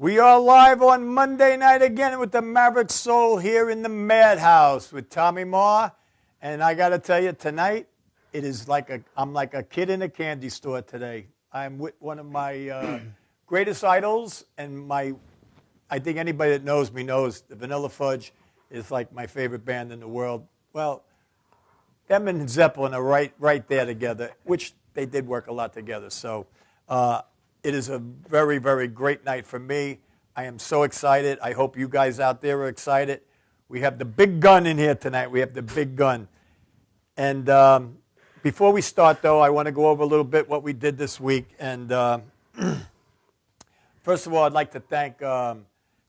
We are live on Monday night again with the Maverick Soul here in the Madhouse with Tommy Maher. And I got to tell you, tonight, it is I'm like a kid in a candy store today. I'm with one of my greatest idols, and I think anybody that knows me knows the Vanilla Fudge is like my favorite band in the world. Well, them and Zeppelin are right there together, which they did work a lot together. So it is a very, very great night for me. I am so excited. I hope you guys out there are excited. We have the big gun in here tonight. We have the big gun. And before we start, though, I want to go over a little bit what we did this week. And first of all, I'd like to thank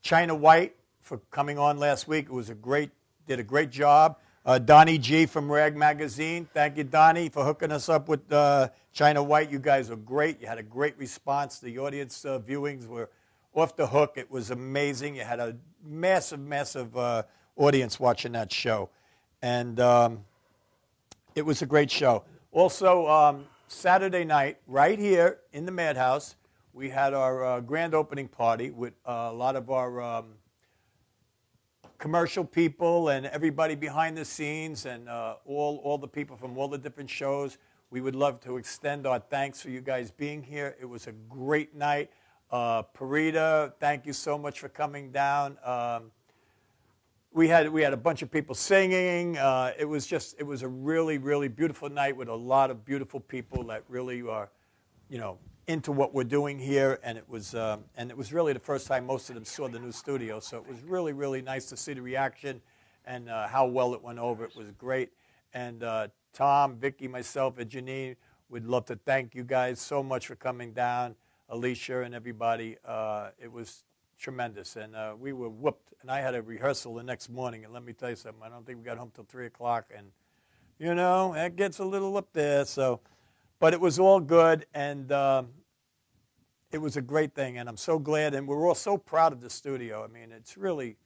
China White for coming on last week. It was did a great job. Donnie G from Rag Magazine. Thank you, Donnie, for hooking us up with China White. You guys are great. You had a great response. The audience viewings were off the hook. It was amazing. You had a massive, massive audience watching that show. And it was a great show. Also, Saturday night, right here in the Madhouse, we had our grand opening party with a lot of our commercial people and everybody behind the scenes and all the people from all the different shows. We would love to extend our thanks for you guys being here. It was a great night. Parita, thank you so much for coming down. We had a bunch of people singing. It was a really, really beautiful night with a lot of beautiful people that really are, into what we're doing here, and it was really the first time most of them saw the new studio, so it was really, really nice to see the reaction and how well it went over. It was great. And Tom, Vicky, myself, and Janine would love to thank you guys so much for coming down, Alicia and everybody. It was tremendous, and we were whooped, and I had a rehearsal the next morning, and let me tell you something, I don't think we got home till 3 o'clock, and, that gets a little up there, so... But it was all good, and it was a great thing, and I'm so glad, and we're all so proud of the studio. I mean, it's really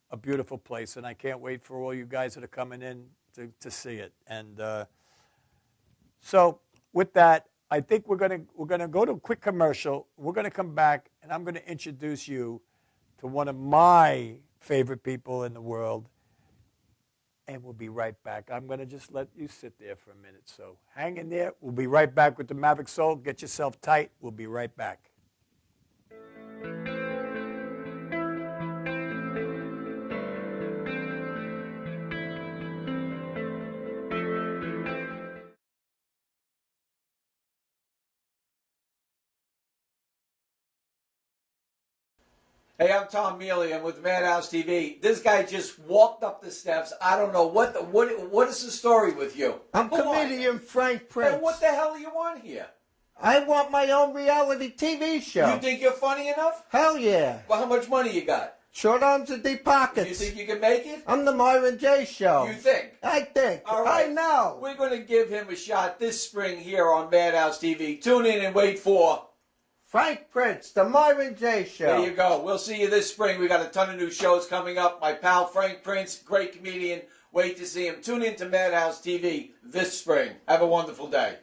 a beautiful place, and I can't wait for all you guys that are coming in to see it. And so with that, I think we're gonna go to a quick commercial. We're gonna come back, and I'm gonna introduce you to one of my favorite people in the world. And we'll be right back. I'm going to just let you sit there for a minute. So hang in there. We'll be right back with the Maverick Soul. Get yourself tight. We'll be right back. Hey, I'm Tom Mealy. I'm with Madhouse TV. This guy just walked up the steps. I don't know what is the story with you? I'm comedian Frank Prince. Hey, what the hell do you want here? I want my own reality TV show. You think you're funny enough? Hell yeah. Well, how much money you got? Short arms and deep pockets. You think you can make it? I'm the Myron J. Show. You think? I think. All right. I know. We're going to give him a shot this spring here on Madhouse TV. Tune in and wait for... Frank Prince, the Myron J. Show. There you go. We'll see you this spring. We got a ton of new shows coming up. My pal Frank Prince, great comedian. Wait to see him. Tune in to Madhouse TV this spring. Have a wonderful day.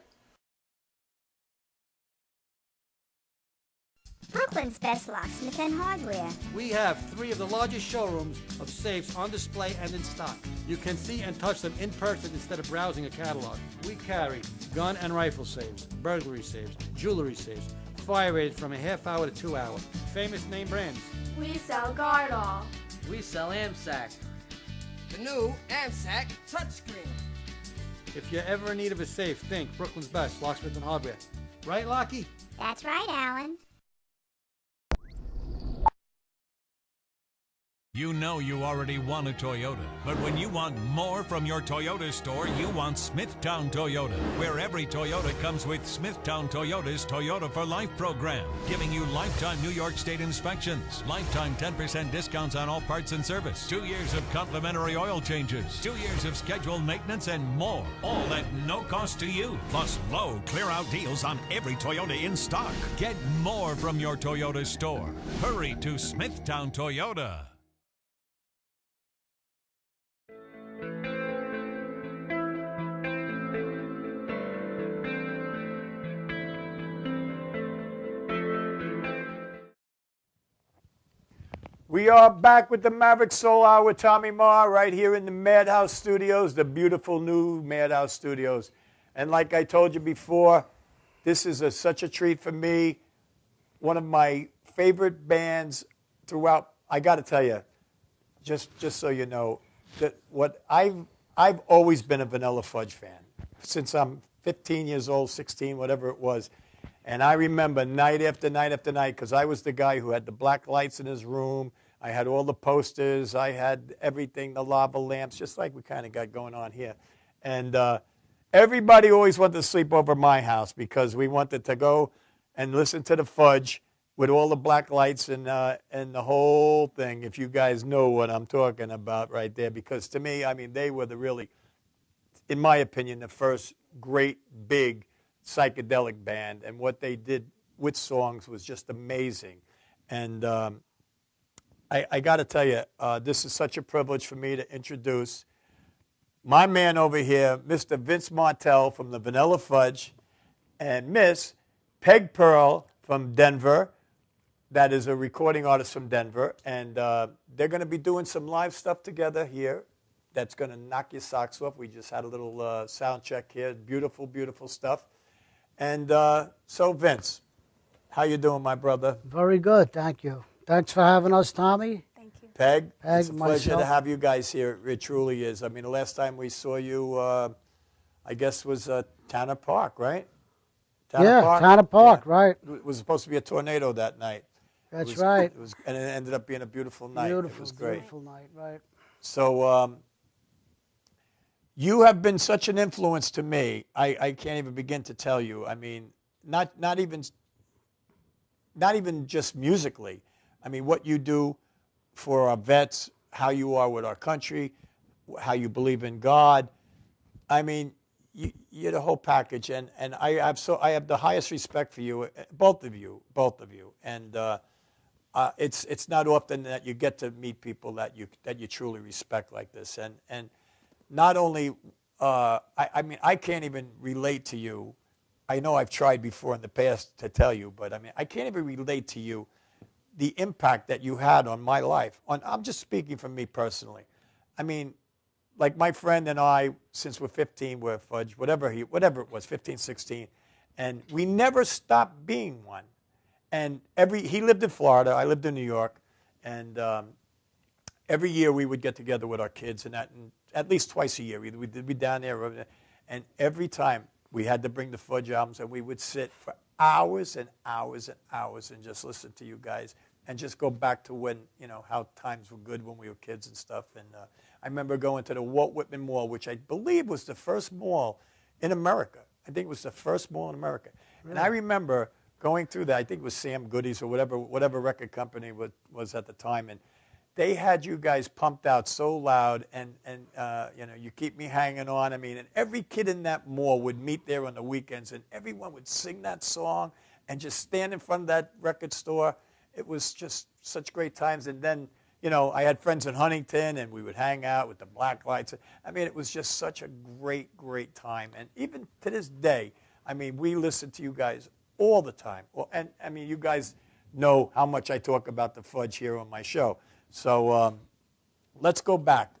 Brooklyn's best locksmith and hardware. We have 3 of the largest showrooms of safes on display and in stock. You can see and touch them in person instead of browsing a catalog. We carry gun and rifle safes, burglary safes, jewelry safes, fire rated from a half hour to 2 hours. Famous name brands. We sell Gardol. We sell AMSAC. The new AMSAC touchscreen. If you're ever in need of a safe, think Brooklyn's best locksmith and hardware. Right, Lockie? That's right, Alan. You know you already want a Toyota, but when you want more from your Toyota store, you want Smithtown Toyota, where every Toyota comes with Smithtown Toyota's Toyota for Life program, giving you lifetime New York State inspections, lifetime 10% discounts on all parts and service, 2 years of complimentary oil changes, 2 years of scheduled maintenance, and more, all at no cost to you, plus low clear-out deals on every Toyota in stock. Get more from your Toyota store. Hurry to Smithtown Toyota. We are back with the Maverick Soul Hour with Tommy Maher right here in the Madhouse Studios, the beautiful new Madhouse Studios. And like I told you before, this is such a treat for me. One of my favorite bands throughout. I got to tell you, just so you know, that what I've always been a Vanilla Fudge fan since I'm 15 years old, 16, whatever it was. And I remember night after night after night, because I was the guy who had the black lights in his room. I had all the posters. I had everything, the lava lamps, just like we kind of got going on here. And everybody always wanted to sleep over my house because we wanted to go and listen to the Fudge with all the black lights and the whole thing, if you guys know what I'm talking about right there. Because to me, I mean, they were in my opinion, the first great big psychedelic band, and what they did with songs was just amazing. And I got to tell you, this is such a privilege for me to introduce my man over here, Mr. Vince Martell from the Vanilla Fudge, and Miss Peg Pearl from Denver. That is a recording artist from Denver, and they're going to be doing some live stuff together here that's going to knock your socks off. We just had a little sound check here. Beautiful, beautiful stuff. And so, Vince, how you doing, my brother? Very good, thank you. Thanks for having us, Tommy. Thank you. Peg, it's a pleasure myself. to have you guys here. It truly is. I mean, the last time we saw you, I guess, was Tanner Park, right? Tanner Park, right. It was supposed to be a tornado that night. That's right. And it ended up being a beautiful night. It was great. Beautiful night, right. So you have been such an influence to me. I can't even begin to tell you. I mean, not even just musically. I mean, what you do for our vets, how you are with our country, how you believe in God. I mean, you're the whole package, and I have the highest respect for you, both of you, and it's not often that you get to meet people that you truly respect like this, and not only I mean, I can't even relate to you. I know I've tried before in the past to tell you, but I mean, I can't even relate to you the impact that you had on my life. I'm just speaking for me personally. I mean, like my friend and I, since we're 15, we're Fudge, whatever it was, 15, 16, and we never stopped being one. And he lived in Florida, I lived in New York, and every year we would get together with our kids, and at least twice a year. We'd be down there, and every time we had to bring the Fudge albums, and we would sit for hours and hours and hours and just listen to you guys and just go back to when, how times were good when we were kids and stuff. And I remember going to the Walt Whitman Mall, which I believe was the first mall in America. I think it was the first mall in America. Really? And I remember going through that. I think it was Sam Goody's or whatever record company was at the time. And they had you guys pumped out so loud, and you keep me hanging on. I mean, and every kid in that mall would meet there on the weekends, and everyone would sing that song and just stand in front of that record store. It was just such great times. And then, I had friends in Huntington, and we would hang out with the black lights. I mean, it was just such a great, great time. And even to this day, I mean, we listen to you guys all the time. Well, and I mean, you guys know how much I talk about the Fudge here on my show. So let's go back.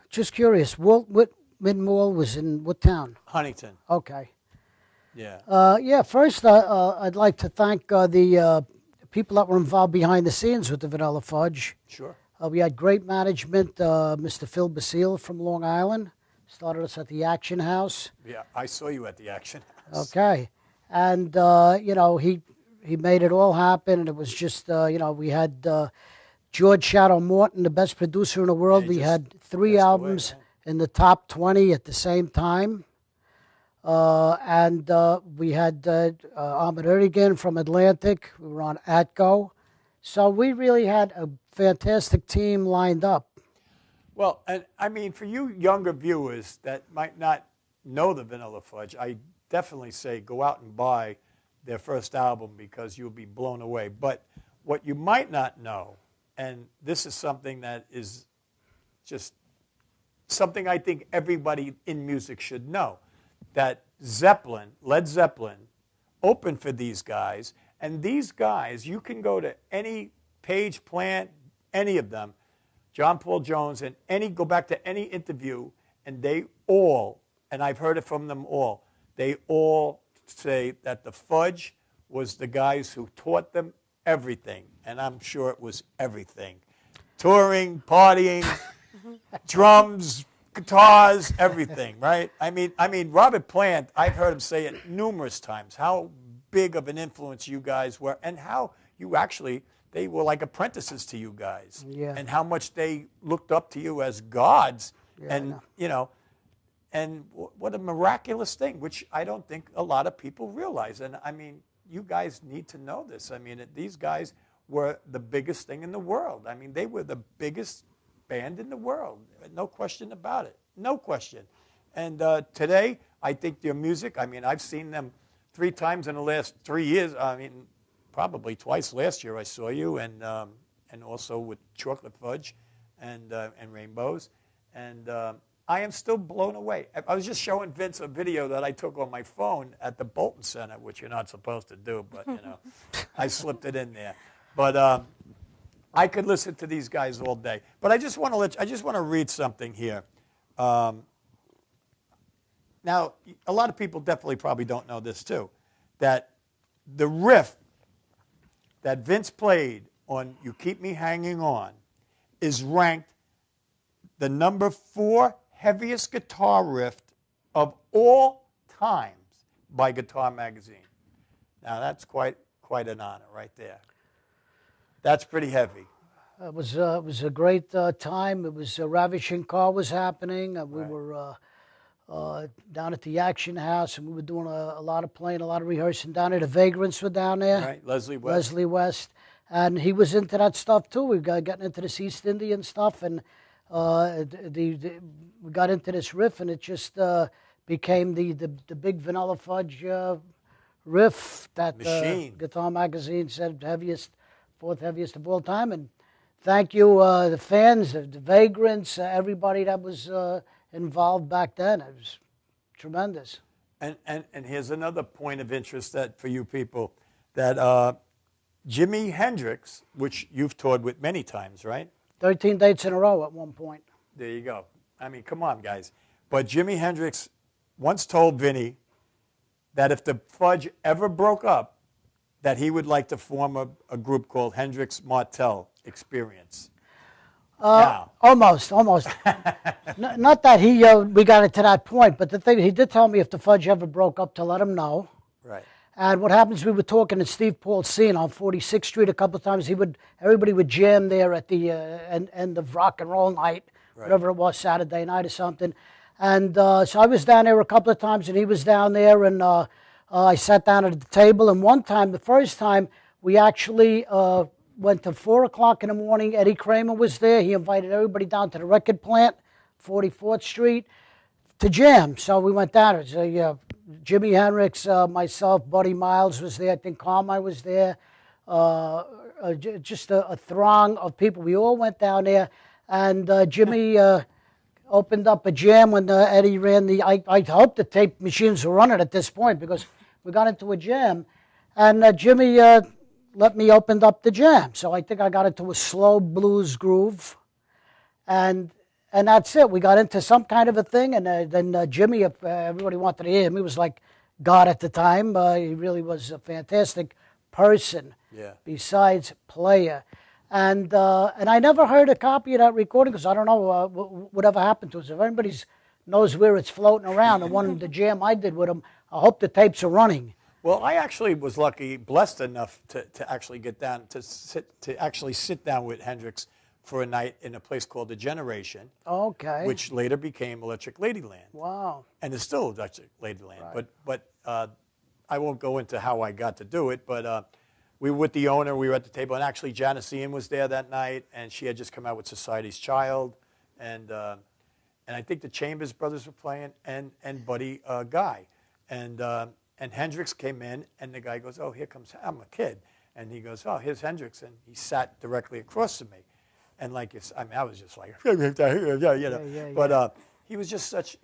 Just curious, Walt Whitman Mall was in what town? Huntington. Okay. Yeah. First, I'd like to thank the people that were involved behind the scenes with the Vanilla Fudge. Sure. We had great management. Mr. Phil Basile from Long Island started us at the Action House. Yeah, I saw you at the Action House. Okay. And, he made it all happen, and it was just, we had George Shadow Morton, the best producer in the world. We had 3 albums in the top 20 at the same time. And we had Ahmed Erdogan from Atlantic. We were on Atco. So we really had a fantastic team lined up. Well, and I mean, for you younger viewers that might not know the Vanilla Fudge, I definitely say go out and buy their first album because you'll be blown away. But what you might not know, and this is something that is just something I think everybody in music should know, that Led Zeppelin, opened for these guys, and these guys, you can go to any Page Plant, any of them, John Paul Jones, and go back to any interview, and they all, and I've heard it from them all, they all say that the Fudge was the guys who taught them everything, and I'm sure it was everything. Touring, partying, drums, guitars, everything, right? I mean, Robert Plant, I've heard him say it numerous times, how big of an influence you guys were, and how you actually, they were like apprentices to you guys, and how much they looked up to you as gods, and, you know, and what a miraculous thing, which I don't think a lot of people realize. And, I mean, you guys need to know this. I mean, these guys were the biggest thing in the world. I mean, they were the biggest band in the world. No question about it. No question. And today, I think their music, I mean, I've seen them 3 times in the last 3 years. I mean, probably twice last year I saw you, and also with Chocolate Fudge and Rainbows. And I am still blown away. I was just showing Vince a video that I took on my phone at the Bolton Center, which you're not supposed to do, but, you know, I slipped it in there. But I could listen to these guys all day. But I just want to read something here. Now, a lot of people definitely probably don't know this too, that the riff that Vince played on "You Keep Me Hanging On" is ranked the number 4 heaviest guitar riff of all times by Guitar Magazine. Now that's quite an honor right there. That's pretty heavy. It was a great time. It was Ravishing Car was happening. We were down at the Action House, and we were doing a lot of playing, a lot of rehearsing down there. The Vagrants were down there. Right, Leslie West. And he was into that stuff too. We got getting into this East Indian stuff, and we got into this riff, and it just became the big Vanilla Fudge riff that Guitar Magazine said heaviest, 4th heaviest of all time. And thank you, the fans, the Vagrants, everybody that was involved back then. It was tremendous. And here's another point of interest that for you people, that Jimi Hendrix, which you've toured with many times, right? 13 dates in a row at one point. There you go. I mean, come on, guys. But Jimi Hendrix once told Vinny that if the Fudge ever broke up, that he would like to form a group called Hendrix Martell Experience. Almost. Not that we got it to that point, but the thing, he did tell me if the Fudge ever broke up to let him know. Right. And what happens, we were talking at Steve Paul's scene on 46th Street a couple of times. Everybody would jam there at the end of rock and roll night, whatever it was, Saturday night or something. And so I was down there a couple of times, and he was down there, and I sat down at the table. And one time, the first time, we actually went to 4 o'clock in the morning. Eddie Kramer was there. He invited everybody down to the record plant, 44th Street, to jam. So we went down. It was Jimi Hendrix, myself, Buddy Miles was there. I think Carmine was there. Just a throng of people. We all went down there, and Jimmy opened up a jam when Eddie ran the. I hope the tape machines were running at this point because we got into a jam, and Jimmy let me open up the jam. So I think I got into a slow blues groove, and that's it. We got into some kind of a thing, and then Jimmy, everybody wanted to hear him. He was like God at the time. He really was a fantastic person, besides player. And I never heard a copy of that recording because I don't know whatever happened to us. If anybody knows where it's floating around, the jam I did with him, I hope the tapes are running. Well, I actually was blessed enough to actually get down, to actually sit down with Hendrix for a night in a place called The Generation. Okay. Which later became Electric Ladyland. Wow. And it's still Electric Ladyland. Right. But I won't go into how I got to do it, but we were with the owner, we were at the table, and actually Janice Ian was there that night, and she had just come out with Society's Child, and I think the Chambers Brothers were playing, and Buddy Guy. And Hendrix came in, and the guy goes, "Oh, here comes," I'm a kid. And he goes, "Oh, here's Hendrix." And he sat directly across from me. And I was just like, But he was just such,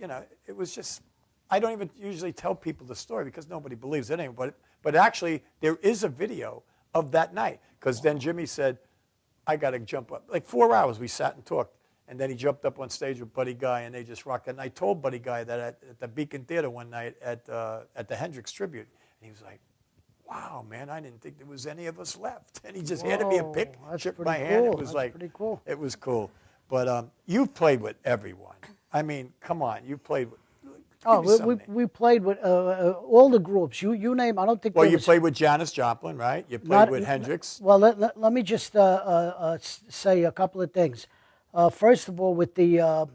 it was just, I don't even usually tell people the story because nobody believes it anyway. But actually, there is a video of that night. Because then Jimmy said, I got to jump up. Like 4 hours we sat and talked. And then he jumped up on stage with Buddy Guy, and they just rocked it. And I told Buddy Guy that at the Beacon Theater one night at the Hendrix tribute. And he was like, wow, man, I didn't think there was any of us left. And he just handed me a pick, shook my hand. It was pretty cool. It was cool. But you've played with everyone. I mean, come on, you played with. We played with all the groups. You name. I don't think. Well, you played with Janis Joplin, right? You played with Hendrix. Well, let me just say a couple of things. First of all, with the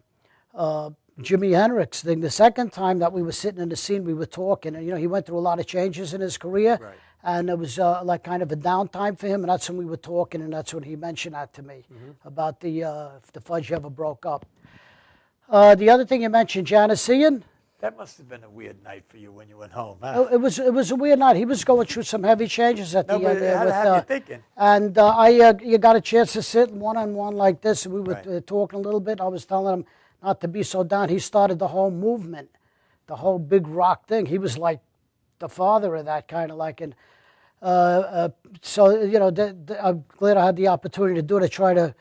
Jimi Hendrix thing, the second time that we were sitting in the scene, we were talking, and he went through a lot of changes in his career, right. And it was like kind of a downtime for him, and that's when we were talking, and that's when he mentioned that to me about if the Fudge ever broke up. The other thing you mentioned, Janis Ian. That must have been a weird night for you when you went home, huh? It was a weird night. He was going through some heavy changes at the end there. How have you thinking? And you got a chance to sit one-on-one like this, and we were talking a little bit. I was telling him not to be so down. He started the whole movement, the whole big rock thing. He was like the father of that kind of like. And so, I'm glad I had the opportunity to do it, to try to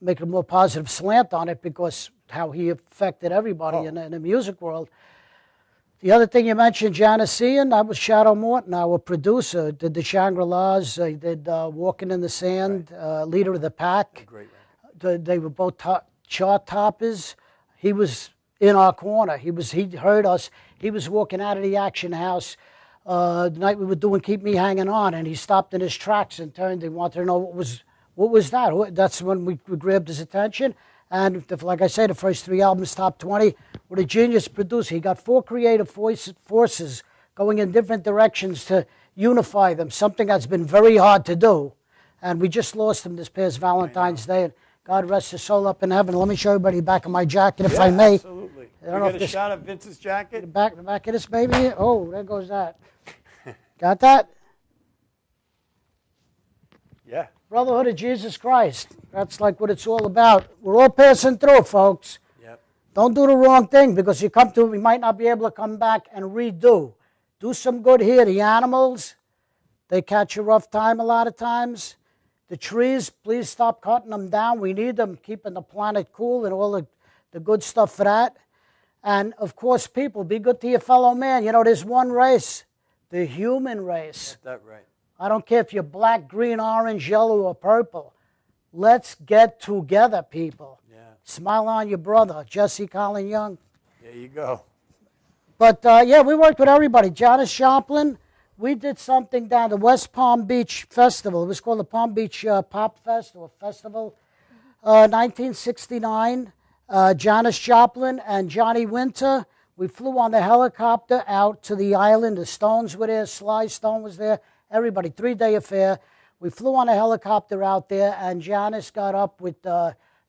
make a more positive slant on it, because how he affected everybody in the music world. The other thing you mentioned, Janis Ian, that was Shadow Morton, our producer, did the Shangri-Las, he did Walking in the Sand, Leader of the Pack. Great record. They were both chart toppers. He was in our corner. He heard us. He was walking out of the Action House the night we were doing Keep Me Hanging On, and he stopped in his tracks and turned and wanted to know what was that. That's when we grabbed his attention. And like I say, the first 3 albums, top 20, with a genius producer. He got 4 creative forces going in different directions to unify them, something that's been very hard to do. And we just lost him this past Valentine's Day. And God rest his soul up in heaven. Let me show everybody the back of my jacket, if I may. Absolutely. I don't know if a shot of Vince's jacket? The back of this baby. Oh, there goes that. Got that? Yeah. Brotherhood of Jesus Christ. That's like what it's all about. We're all passing through, folks. Yep. Don't do the wrong thing, because you come to it, we might not be able to come back and redo. Do some good here. The animals, they catch a rough time a lot of times. The trees, please stop cutting them down. We need them, keeping the planet cool and all the good stuff for that. And, of course, people, be good to your fellow man. There's one race, the human race. That's that right. I don't care if you're black, green, orange, yellow, or purple. Let's get together, people. Yeah. Smile on your brother, Jesse Colin Young. There you go. But, we worked with everybody. Janis Joplin, we did something down the West Palm Beach Festival. It was called the Palm Beach Pop Festival. 1969. Janis Joplin and Johnny Winter. We flew on the helicopter out to the island. The Stones were there. Sly Stone was there. Everybody, 3-day affair. We flew on a helicopter out there, and Janis got up with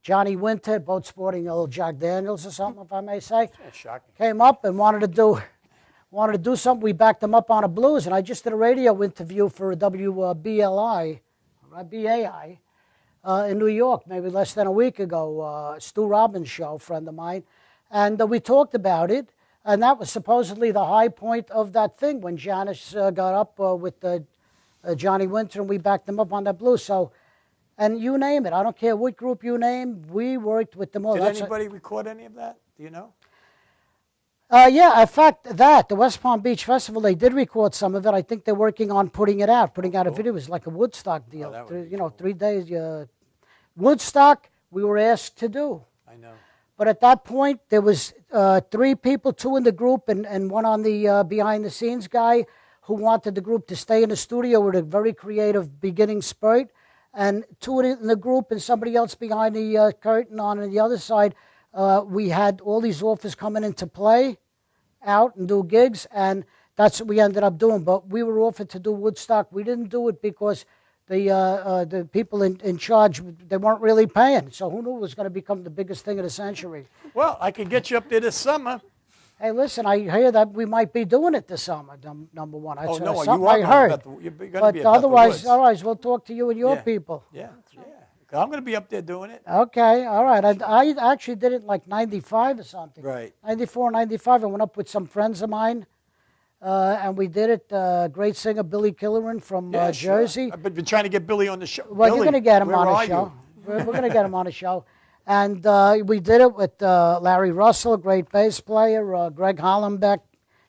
Johnny Winter, both sporting a little Jack Daniels or something, if I may say. That's shocking. Came up and wanted to do something. We backed them up on a blues, and I just did a radio interview for WBLI, BAI, in New York, maybe less than a week ago. Stu Robbins' show, a friend of mine, and we talked about it. And that was supposedly the high point of that thing, when Janis got up with Johnny Winter, and we backed them up on that blues. So, and you name it. I don't care what group you name. We worked with them all. Did anybody record any of that? Do you know? Yeah, in fact, the West Palm Beach Festival, they did record some of it. I think they're working on putting out a video. It was like a Woodstock deal. 3 days. Woodstock, we were asked to do. I know. But at that point, there was 3 people, 2 in the group and one on the behind-the-scenes guy, who wanted the group to stay in the studio with a very creative beginning spurt, and 2 in the group and somebody else behind the curtain on the other side. We had all these offers coming into play, out and do gigs, and that's what we ended up doing. But we were offered to do Woodstock. We didn't do it because the people in charge, they weren't really paying. So who knew it was going to become the biggest thing of the century? Well, I could get you up there this summer. Hey, listen, I hear that we might be doing it this summer, number one. No, something you are I heard. you're going to But be at otherwise, we'll talk to you and your Yeah. people. Yeah. I'm going to be up there doing it. Okay, all right. I actually did it like 95 or something. Right. 94, 95. I went up with some friends of mine. and we did it. Great singer Billy Killoran from Yeah, sure. Jersey. I've been trying to get Billy on the show. Well, Billy, you're going to get him where on are a you? show. We're going to get him on a show. And we did it with Larry Russell, great bass player, Greg Hollenbeck,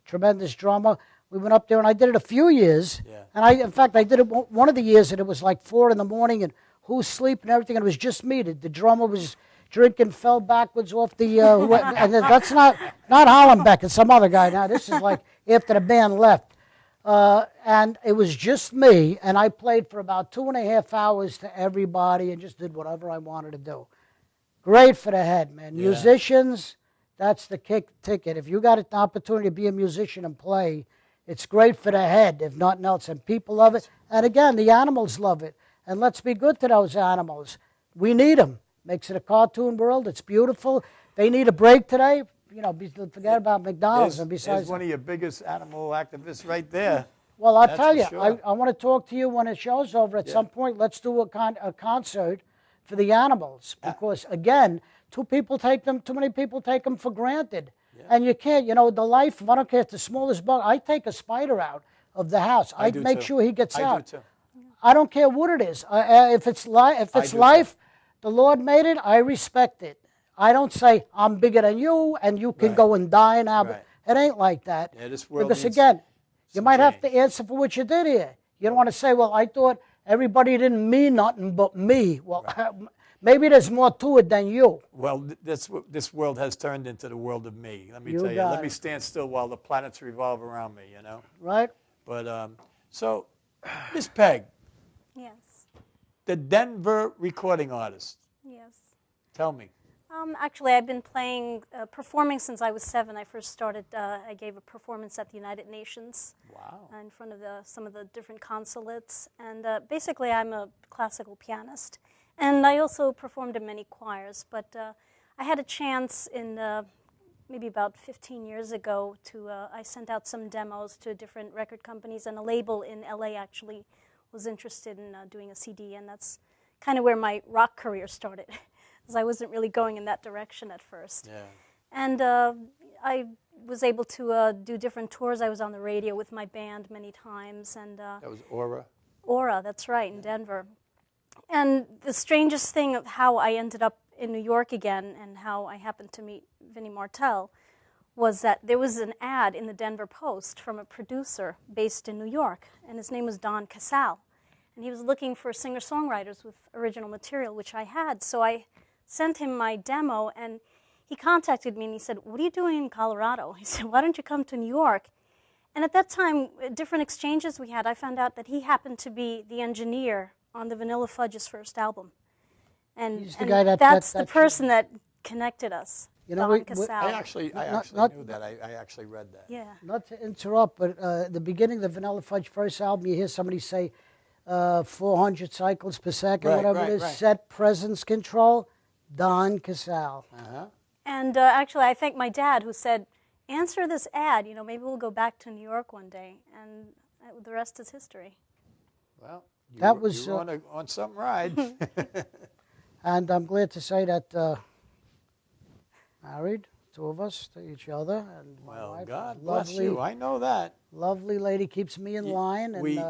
tremendous drummer. We went up there, and I did it a few years. Yeah. And in fact, I did it one of the years, and it was like 4 in the morning, and who's sleeping and everything, and it was just me. The drummer was drinking, fell backwards off the, and that's not Hollenbeck, it's some other guy now. This is like after the band left. And it was just me, and I played for about 2.5 hours to everybody and just did whatever I wanted to do. Great for the head, man. Yeah. Musicians, that's the ticket. If you got an opportunity to be a musician and play, it's great for the head, if nothing else. And people love it. And again, the animals love it. And let's be good to those animals. We need them. Makes it a cartoon world. It's beautiful. They need a break today. You know, forget about McDonald's. And besides, there's one of your biggest animal activists right there. well, I'll That's tell for you, sure. I want to talk to you when the show's over. At some point, let's do a concert for the animals. Because, again, too many people take them for granted. Yeah. And you can't, the life, I don't care if the smallest bug, I take a spider out of the house. I make sure he gets out. I do too. I don't care what it is. If it's life, the Lord made it, I respect it. I don't say, I'm bigger than you, and you can go and die now. Right. It ain't like that. Yeah, this world because, needs again, you some might have to change. answer for what you did here. You don't want to say, well, I thought everybody didn't mean nothing but me. Well, maybe there's more to it than you. Well, this world has turned into the world of me. Let me tell you. got Let me it. stand still while the planets revolve around me, Right? But, so, Miss Peg, Yes. the Denver recording artist. Yes. Tell me. Actually, I've been performing since I was 7. I first started, I gave a performance at the United Nations. Wow. In front of some of the different consulates. And basically, I'm a classical pianist. And I also performed in many choirs. But I had a chance in maybe about 15 years ago I sent out some demos to different record companies. And a label in LA actually was interested in doing a CD. And that's kind of where my rock career started. Because I wasn't really going in that direction at first. Yeah. And I was able to do different tours. I was on the radio with my band many times. And That was Aura. Aura, that's right, in Denver. And the strangest thing of how I ended up in New York again and how I happened to meet Vinnie Martell was that there was an ad in the Denver Post from a producer based in New York. And his name was Don Casal. And he was looking for singer-songwriters with original material, which I had. So I sent him my demo, and he contacted me, and he said, what are you doing in Colorado? He said, why don't you come to New York? And at that time, different exchanges we had, I found out that he happened to be the engineer on the Vanilla Fudge's first album. And, He's the guy that's the person that connected us, Don Casal. I actually knew that. I actually read that. Yeah. Not to interrupt, but the beginning of the Vanilla Fudge first album, you hear somebody say 400 cycles per second, Right, whatever right, it is, right. set presence control, Don Casal. Uh-huh. And actually, I thank my dad who said, answer this ad, maybe we'll go back to New York one day. And the rest is history. Well, you That were, was, you were on some ride. And I'm glad to say that married, 2 of us to each other. And my Well, wife, God bless lovely, you. I know that. lovely lady, keeps me in line, and we-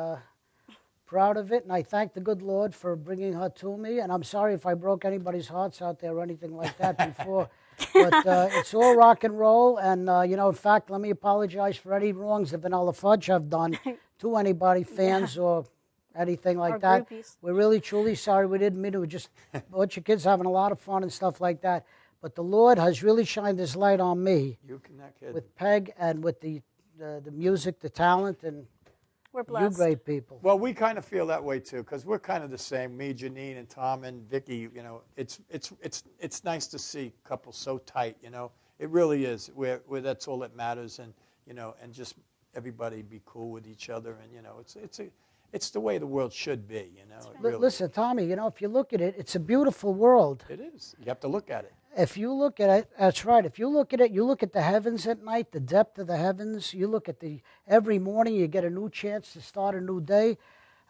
proud of it. And I thank the good Lord for bringing her to me. And I'm sorry if I broke anybody's hearts out there or anything like that before. But it's all rock and roll. And, in fact, let me apologize for any wrongs the Vanilla Fudge have done to anybody, fans or anything like Or that. groupies. We're really, truly sorry. We didn't mean it. We're just a bunch of kids having a lot of fun and stuff like that. But the Lord has really shined His light on me You can not kid. with Peg and with the music, the talent, and We're you blessed. great people. Well, we kind of feel that way too, because we're kind of the same. Me, Janine, and Tom, and Vicky. It's nice to see couples so tight. It really is. Where that's all that matters, and and just everybody be cool with each other, and it's the way the world should be. It really Listen, Tommy, if you look at it, it's a beautiful world. It is. You have to look at it. If you look at it, that's right. If you look at it, you look at the heavens at night, the depth of the heavens. You look at every morning, you get a new chance to start a new day.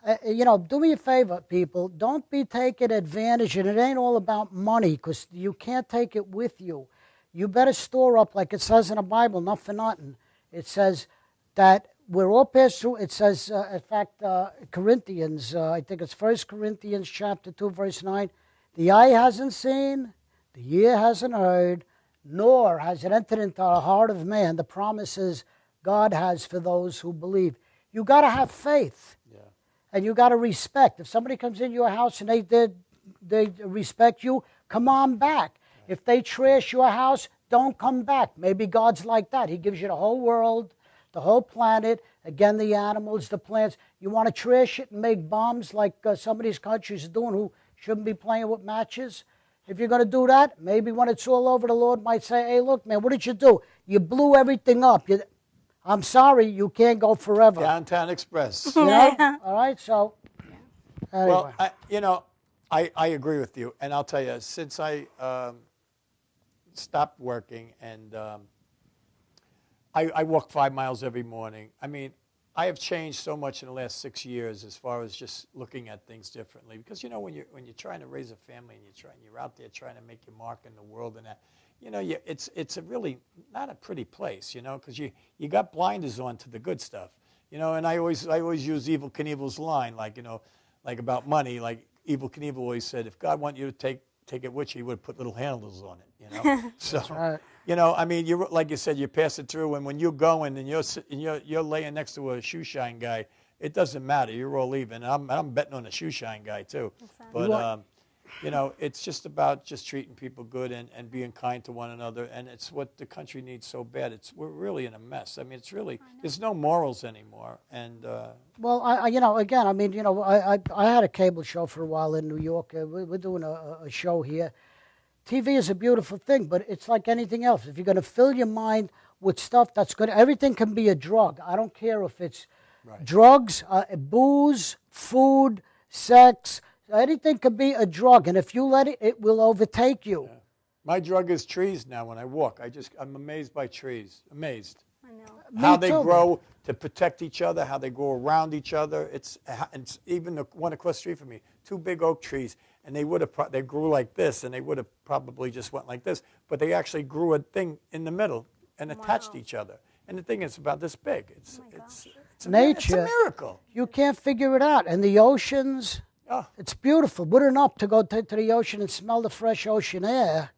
Do me a favor, people. Don't be taking advantage, and it ain't all about money, because you can't take it with you. You better store up, like it says in the Bible, not for nothing. It says, that we're all passed through. It says, in fact, Corinthians, I think it's 1 Corinthians chapter 2, verse 9. The eye hasn't seen, the ear hasn't heard, nor has it entered into the heart of man the promises God has for those who believe. You got to have faith, and you got to respect. If somebody comes in your house and they respect you, come on back. If they trash your house, don't come back. Maybe God's like that. He gives you the whole world, the whole planet, again, the animals, the plants. You want to trash it and make bombs like some of these countries are doing who shouldn't be playing with matches? If you're going to do that, maybe when it's all over, the Lord might say, hey, look, man, what did you do? You blew everything up. I'm sorry, you can't go forever. Downtown Express. You know? All right, so anyway. Well, I agree with you. And I'll tell you, since I stopped working and I walk 5 miles every morning. I mean, I have changed so much in the last 6 years as far as just looking at things differently. Because when you're trying to raise a family and you're out there trying to make your mark in the world and that, it's a really not a pretty place, because you got blinders on to the good stuff, And I always use Evel Knievel's line, like about money. Like Evel Knievel always said, if God wanted you to take it with you, He would have put little handles on it, So. That's right. I mean, you like you said, you pass it through, and when you're going and you're laying next to a shoe shine guy, it doesn't matter. You're all even. I'm betting on the shoe shine guy too. Exactly. But it's just about just treating people good and being kind to one another, and it's what the country needs so bad. We're really in a mess. I mean, it's really there's no morals anymore. And well, again, I mean, I had a cable show for a while in New York. We're doing a show here. TV is a beautiful thing, but it's like anything else. If you're going to fill your mind with stuff that's good, everything can be a drug. I don't care if it's drugs, booze, food, sex. Anything can be a drug, and if you let it, it will overtake you. Yeah. My drug is trees now when I walk. I'm amazed by trees. Amazed. I know. How they grow to protect each other, how they grow around each other. It's even the one across the street from me, 2 big oak trees. And they grew like this, and they would have probably just went like this, but they actually grew a thing in the middle and attached each other. And the thing is about this big. It's nature. It's a miracle. You can't figure it out. And the oceans, it's beautiful. Wouldn't up to go to the ocean and smell the fresh ocean air.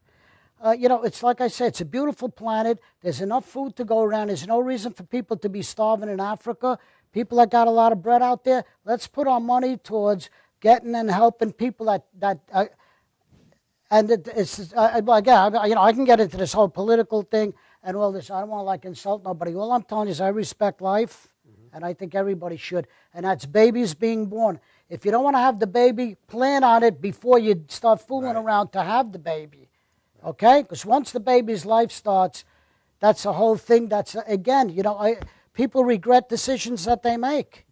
It's like I said, it's a beautiful planet. There's enough food to go around. There's no reason for people to be starving in Africa. People that got a lot of bread out there, let's put our money towards getting and helping people and again, I can get into this whole political thing and all this. I don't want to insult nobody. All I'm telling you is I respect life, and I think everybody should. And that's babies being born. If you don't want to have the baby, plan on it before you start fooling around to have the baby, okay? Because once the baby's life starts, that's a whole thing. That's again, people regret decisions that they make.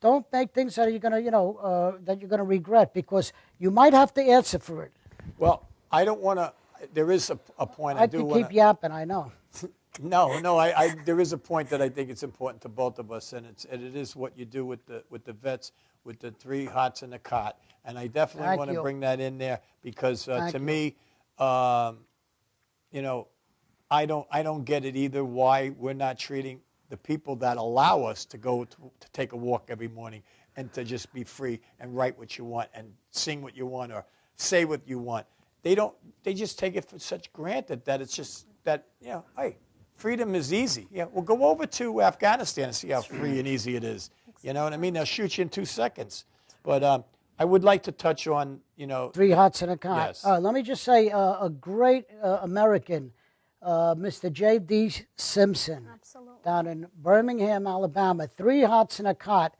Don't make things that you're gonna regret, because you might have to answer for it. Well, I don't want to. There is a point I do keep yapping. I know. No. There is a point that I think it's important to both of us, and it is what you do with the vets, with the 3 hots in the cot, and I definitely want to bring that in there because to me, I don't get it either. Why we're not treating the people that allow us to go to take a walk every morning and to just be free and write what you want and sing what you want or say what you want. They just take it for such granted that it's just that, hey, freedom is easy. Yeah, well, go over to Afghanistan and see how free and easy it is. You know what I mean? They'll shoot you in 2 seconds. But I would like to touch on, 3 hots in a cot. Yes. Let me just say a great American, Mr. J.D. Simpson, down in Birmingham, Alabama. 3 hots in a cot.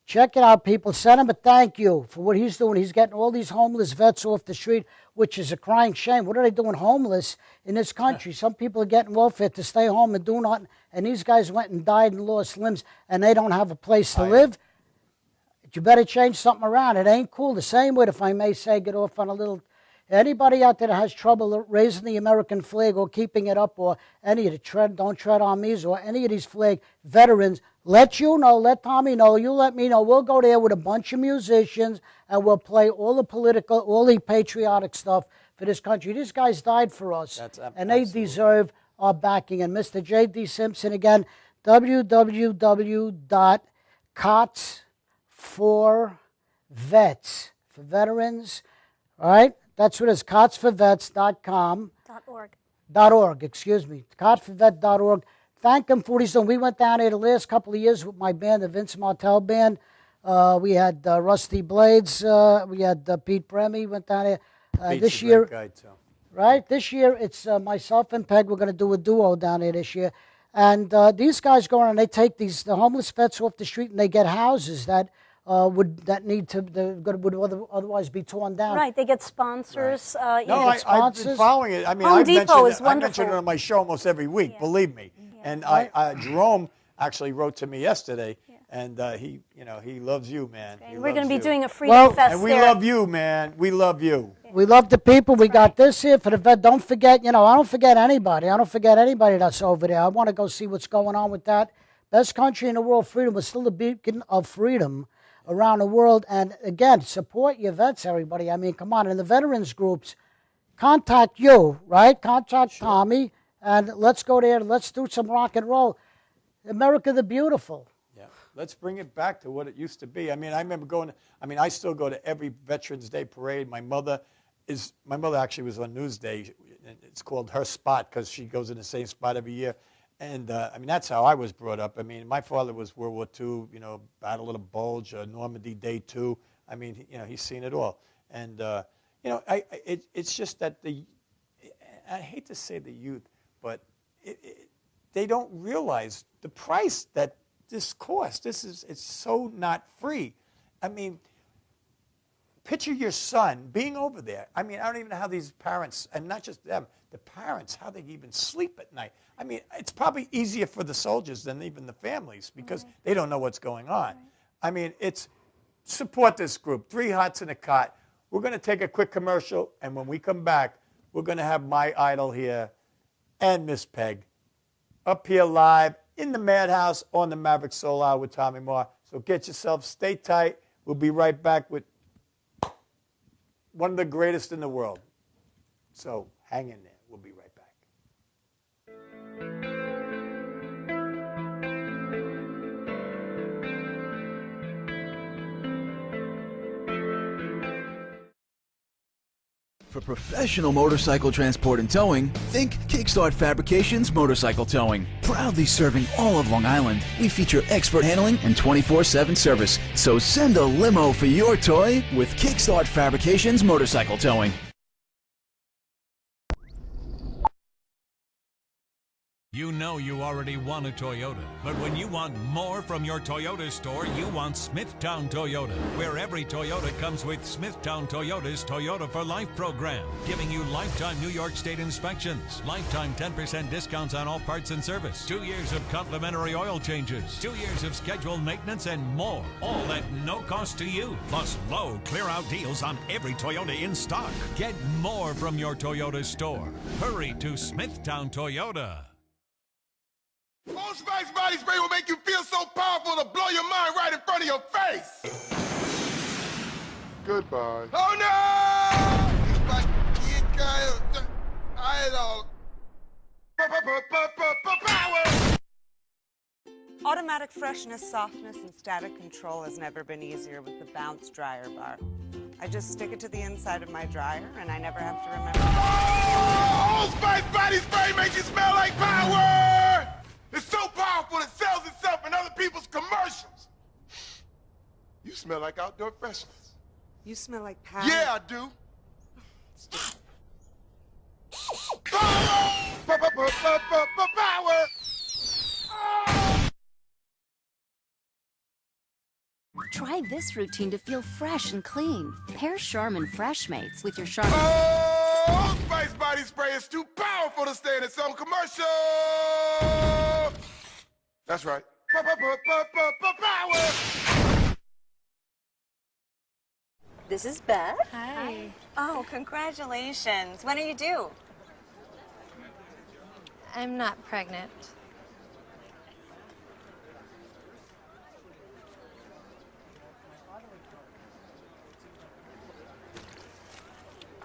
Check it out, people. Send him a thank you for what he's doing. He's getting all these homeless vets off the street, which is a crying shame. What are they doing homeless in this country? Some people are getting welfare to stay home and do nothing, and these guys went and died and lost limbs, and they don't have a place to live. You better change something around. It ain't cool. The same way, if I may say, get off on a little... Anybody out there that has trouble raising the American flag or keeping it up, or any of the Don't Tread on Me's or any of these flag veterans, let Tommy know, you let me know. We'll go there with a bunch of musicians and we'll play all the patriotic stuff for this country. These guys died for us, and they deserve our backing. And Mr. J.D. Simpson, again, www.cotsforvets, for veterans, all right? That's what it is, cotsforvets.com. .org. .org, excuse me, cotsforvet.org. Thank him for what he's done. We went down there the last couple of years with my band, the Vince Martell Band. We had Rusty Blades. We had Pete Bremy went down there. This year, guy too. right? This year, it's myself and Peg. We're going to do a duo down there this year. And these guys go around and they take the homeless vets off the street and they get houses that would otherwise be torn down. Right, they get sponsors. No, you I've sponsors. been following it. I mean, Home I've Depot mentioned is I wonderful. mention it on my show almost every week, believe me. And Jerome actually wrote to me yesterday, and he loves you, man. And He we're going loves to be you. doing a Freedom Fest And we there. love you, man. We love you. We love the people. We got this here for the vet. Don't forget, I don't forget anybody. I don't forget anybody that's over there. I want to go see what's going on with that. Best country in the world, freedom. We're still the beacon of freedom around the world. And again, support your vets, everybody. I mean, come on. And the veterans groups, contact you, right? Contact Tommy, and let's go there. Let's do some rock and roll. America the Beautiful. Yeah. Let's bring it back to what it used to be. I mean, I remember I still go to every Veterans Day parade. My mother actually was on Newsday. It's called Her Spot because she goes in the same spot every year. And, I mean, that's how I was brought up. I mean, my father was World War II, Battle of the Bulge, Normandy Day 2. I mean, he's seen it all. And, it's just that I hate to say the youth, but they don't realize the price that this costs. It's so not free. I mean, picture your son being over there. I mean, I don't even know how these parents, and not just them, the parents, how they even sleep at night. I mean, it's probably easier for the soldiers than even the families because they don't know what's going on. I mean, support this group, 3 Hots in a Cot. We're going to take a quick commercial, and when we come back, we're going to have my idol here and Miss Peg up here live in the Madhouse on the Maverick Soul Hour with Tommy Maher. So get yourself, stay tight. We'll be right back with one of the greatest in the world. So hang in there. We'll be right back. For professional motorcycle transport and towing, think Kickstart Fabrications Motorcycle Towing. Proudly serving all of Long Island, we feature expert handling and 24/7 service. So send a limo for your toy with Kickstart Fabrications Motorcycle Towing. You know you already want a Toyota, but when you want more from your Toyota store, you want Smithtown Toyota, where every Toyota comes with Smithtown Toyota's Toyota for Life program, giving you lifetime New York State inspections, lifetime 10% discounts on all parts and service, 2 years of complimentary oil changes, 2 years of scheduled maintenance, and more, all at no cost to you, plus low clear-out deals on every Toyota in stock. Get more from your Toyota store. Hurry to Smithtown Toyota. Old Spice Body Spray will make you feel so powerful to blow your mind right in front of your face. Goodbye. Oh no! Power! Automatic freshness, softness, and static control has never been easier with the Bounce Dryer Bar. I just stick it to the inside of my dryer, and I never have to remember. Oh, Old Spice Body Spray makes you smell like power! It's so powerful it sells itself in other people's commercials. You smell like outdoor freshness. You smell like power. Yeah, I do. Power! Power! Try this routine to feel fresh and clean. Pair Charmin Fresh Mates with your Charmin. Oh, Spice Body Spray is too powerful to stay in its own commercial. That's right. Power! This is Beth. Hi. Oh, congratulations. When are you due? I'm not pregnant.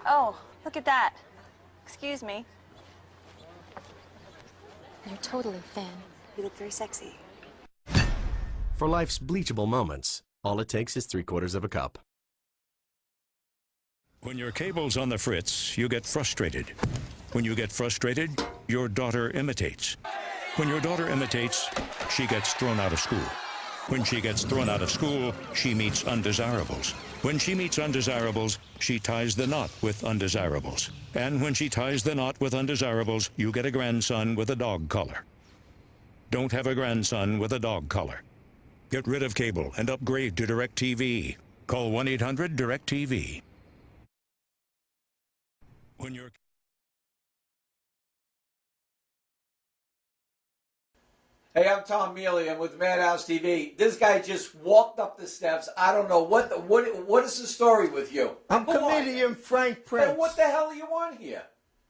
Oh, look at that. Excuse me. You're totally thin. You look very sexy. For life's bleachable moments, all it takes is 3/4 of a cup. When your cable's on the fritz, you get frustrated. When you get frustrated, your daughter imitates. When your daughter imitates, she gets thrown out of school. When she gets thrown out of school, she meets undesirables. When she meets undesirables, she ties the knot with undesirables. And when she ties the knot with undesirables, you get a grandson with a dog collar. Don't have a grandson with a dog collar. Get rid of cable and upgrade to DirecTV. Call 1-800-DirecTV. When you're... Hey, I'm Tom Mealy. I'm with Madhouse TV. This guy just walked up the steps. I don't know what is the story with you? I'm comedian Frank Prince. Hey, what the hell do you want here?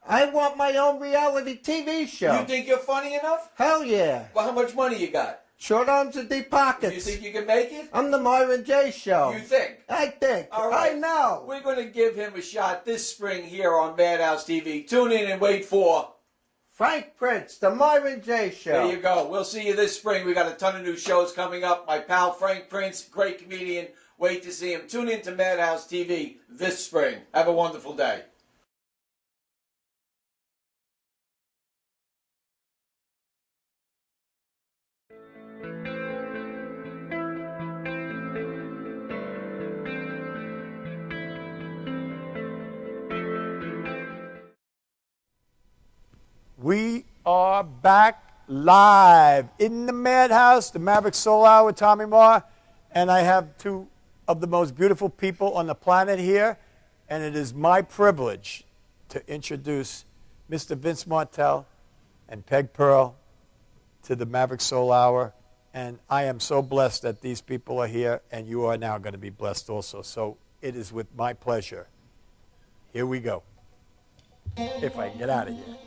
I want my own reality TV show. You think you're funny enough? Hell yeah. Well, how much money you got? Short arms and deep pockets. You think you can make it? I'm the Myron J. Show. You think? I think. All right. I know. We're going to give him a shot this spring here on Madhouse TV. Tune in and wait for Frank Prince, the Myron J. Show. There you go. We'll see you this spring. We got a ton of new shows coming up. My pal Frank Prince, great comedian. Wait to see him. Tune in to Madhouse TV this spring. Have a wonderful day. We are back live in the Madhouse, the Maverick Soul Hour with Tommy Maher, and I have two of the most beautiful people on the planet here, and it is my privilege to introduce Mr. Vince Martell and Peg Pearl to the Maverick Soul Hour, and I am so blessed that these people are here, and you are now going to be blessed also. So it is with my pleasure. Here we go. If I can get out of here.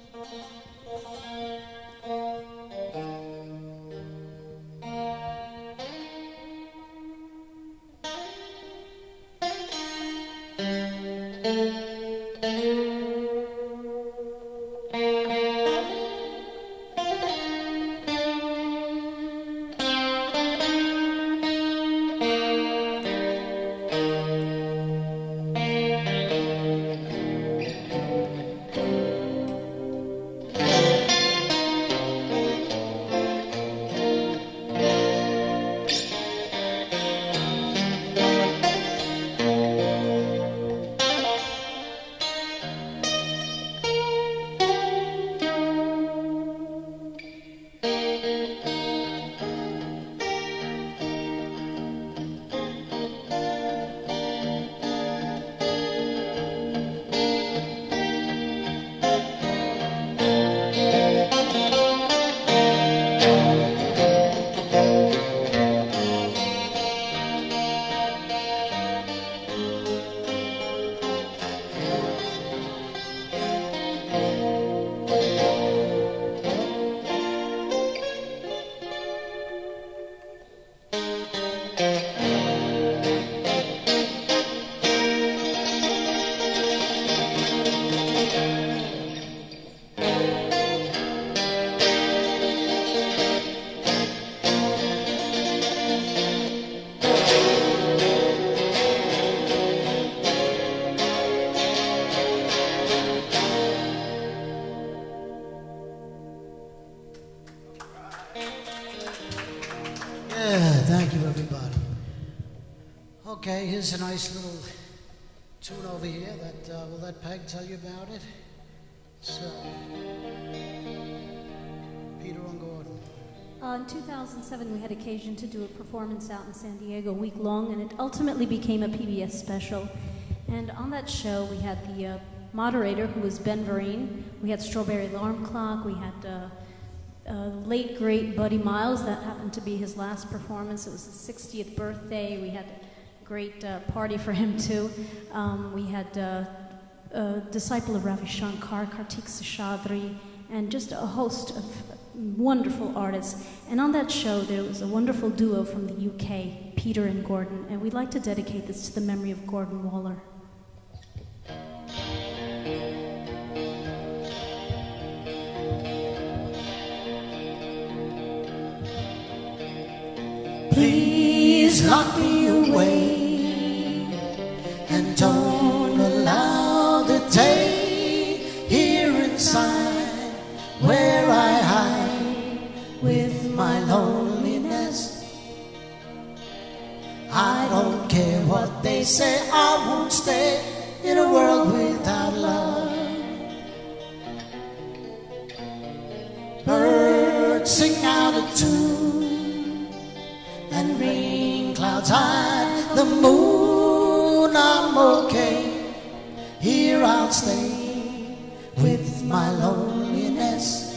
Thank you, everybody. Okay, here's a nice little tune over here that we'll let Peg tell you about it. So, Peter and Gordon. In 2007, we had occasion to do a performance out in San Diego, week long, and it ultimately became a PBS special. And on that show, we had the moderator, who was Ben Vereen. We had Strawberry Alarm Clock. We had late, great Buddy Miles. That happened to be his last performance. It was his 60th birthday. We had a great party for him, too. We had a disciple of Ravi Shankar, Kartik Seshadri, and just a host of wonderful artists. And on that show, there was a wonderful duo from the UK, Peter and Gordon, and we'd like to dedicate this to the memory of Gordon Waller. Please lock me away and don't allow the day here inside where I hide with my loneliness. I don't care what they say, I won't stay in a world without love. Birds sing out of tune and rain clouds hide the moon. I'm okay, here I'll stay with my loneliness.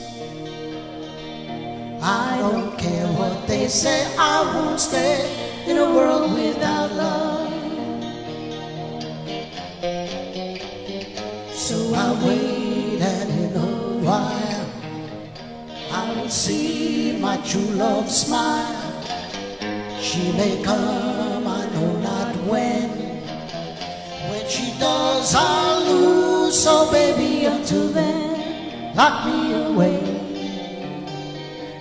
I don't care what they say, I won't stay in a world without love. So I wait, and in a while I will see my true love smile. She may come, I know not when. When she does, I'll lose. So baby, until then, lock me away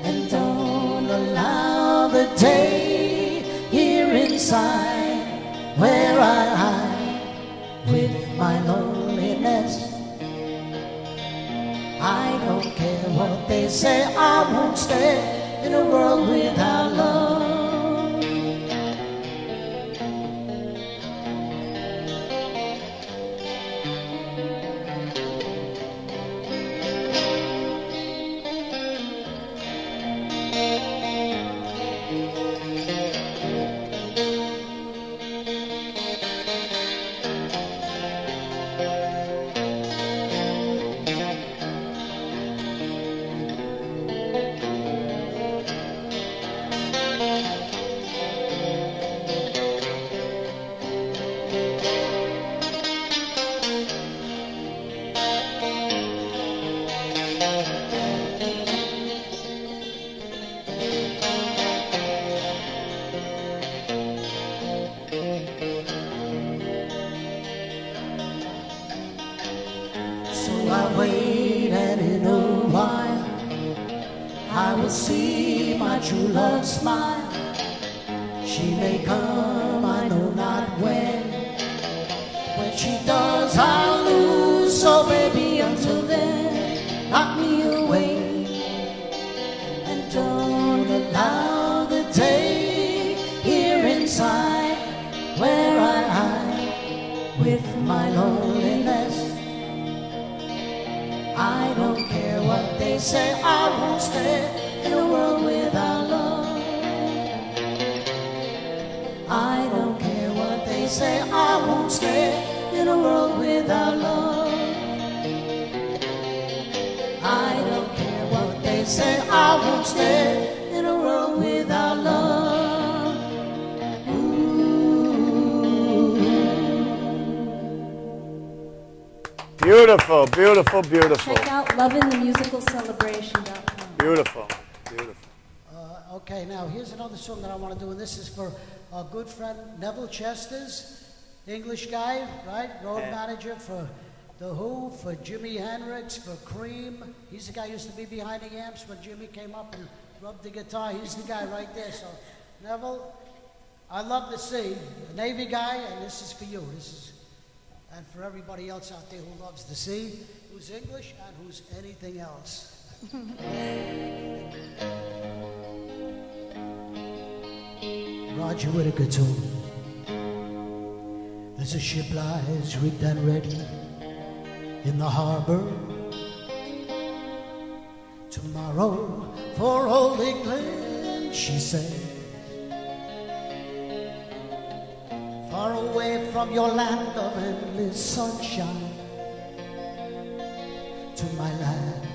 and don't allow the day here inside where I hide with my loneliness. I don't care what they say, I won't stay in a world without love. I wait, and in a while I will see my true love smile. She may come, I know not when. When she does, I'll lose. So baby, until then, lock me away and don't allow the day here inside where I hide with my loneliness. I don't care what they say, I won't stay in a world without love. I don't care what they say, I won't stay in a world without love. I don't care what they say, I won't stay in a world without love. Beautiful, beautiful, beautiful. Check out lovinthemusicalcelebration.com. Beautiful, beautiful. Okay, now here's another song that I want to do, and this is for our good friend Neville Chester's, English guy, right? Road manager for The Who, for Jimi Hendrix, for Cream. He's the guy who used to be behind the amps when Jimmy came up and rubbed the guitar. He's the guy right there. So, Neville, I love the sea, a Navy guy, and this is for you. This is, and for everybody else out there who loves the sea, who's English and who's anything else. Roger Whittaker tune. There's a ship lies rigged and ready in the harbor tomorrow for old England, she said. Far away from your land of endless sunshine to my land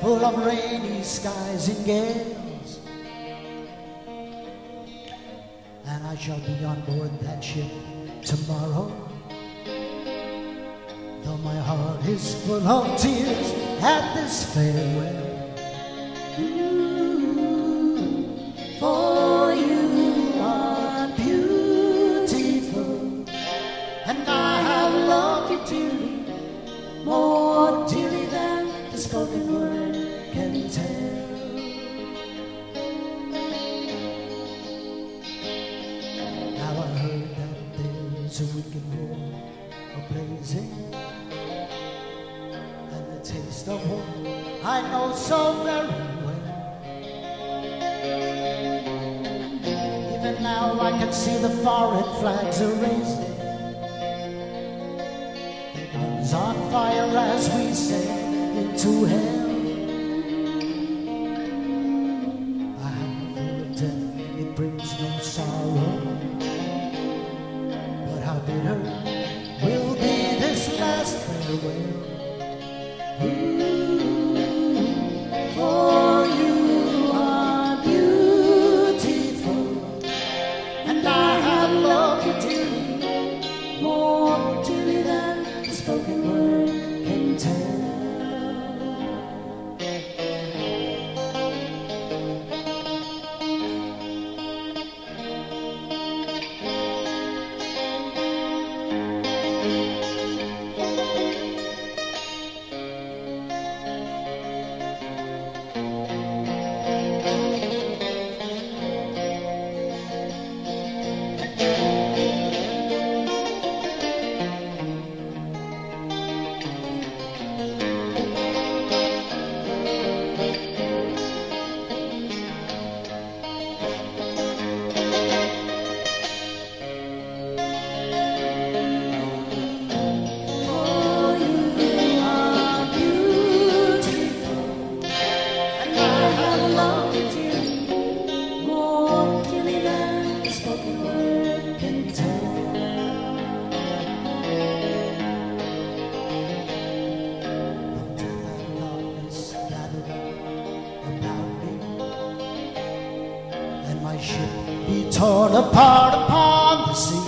full of rainy skies and gales. And I shall be on board that ship tomorrow, though my heart is full of tears at this farewell. For you are beautiful, and I have loved you dearly, more dearly than the spoken word can tell. I know so very well. Even now I can see the foreign flags are raising. The guns on fire as we sail into hell. I have a fear of death, it brings no sorrow. But how bitter will be this last farewell. For you are beautiful, and I have loved you dearly, more dearly than the spoken word can tell. Torn apart upon the sea.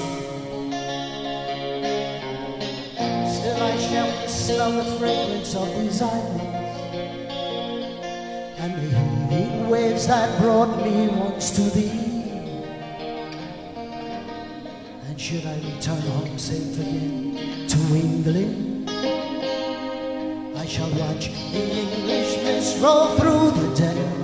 Still I shall smell the fragrance of these islands and the heaving waves that brought me once to thee. And should I return home safe again to England, I shall watch the English mist roll through the dell.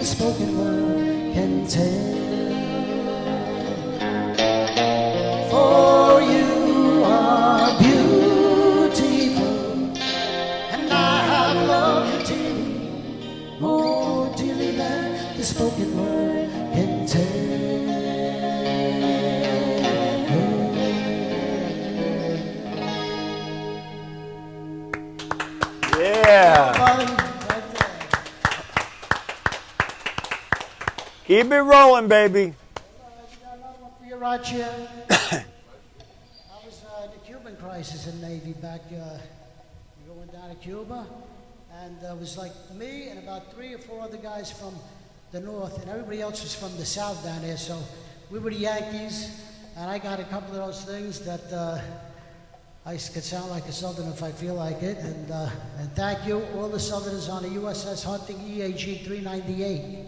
Spoken word can tell. For you are beautiful, and I have loved you dearly, more dearly than the spoken word can tell. Yeah. Keep it rolling, baby. Right here. I was in the Cuban crisis in Navy back going down to Cuba, and it was like me and about 3 or 4 other guys from the north, and everybody else was from the south down there. So we were the Yankees, and I got a couple of those things that I could sound like a Southerner if I feel like it. And thank you, all the Southerners on the USS Hunting EAG 398.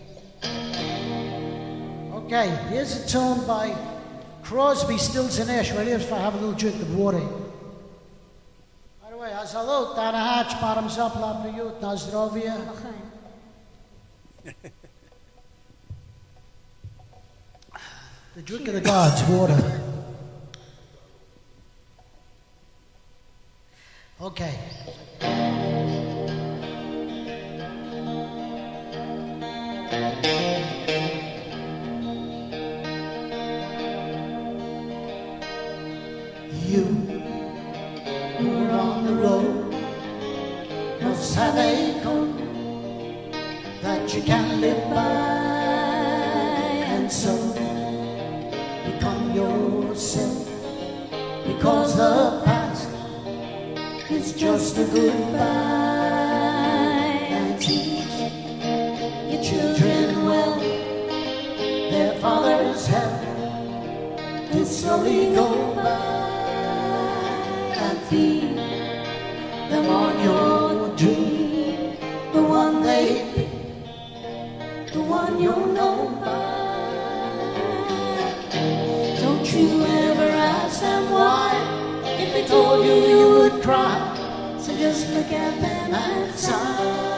Okay, here's a tune by Crosby, Stills and Nash. Right here if I have a little drink of water. By the way, a salute, na hatch, bottoms up, la priyut, na zdrovia. The drink of the gods, water. Okay. You who are on the road must have a code that you can live by, and so become yourself, because the past is just a goodbye. And teach your children well, their father's help to slowly go by. And feed them on your dream, the one they pick, the one you'll know by. Don't you ever ask them why. If they told you, you would cry. So just look at them and sigh.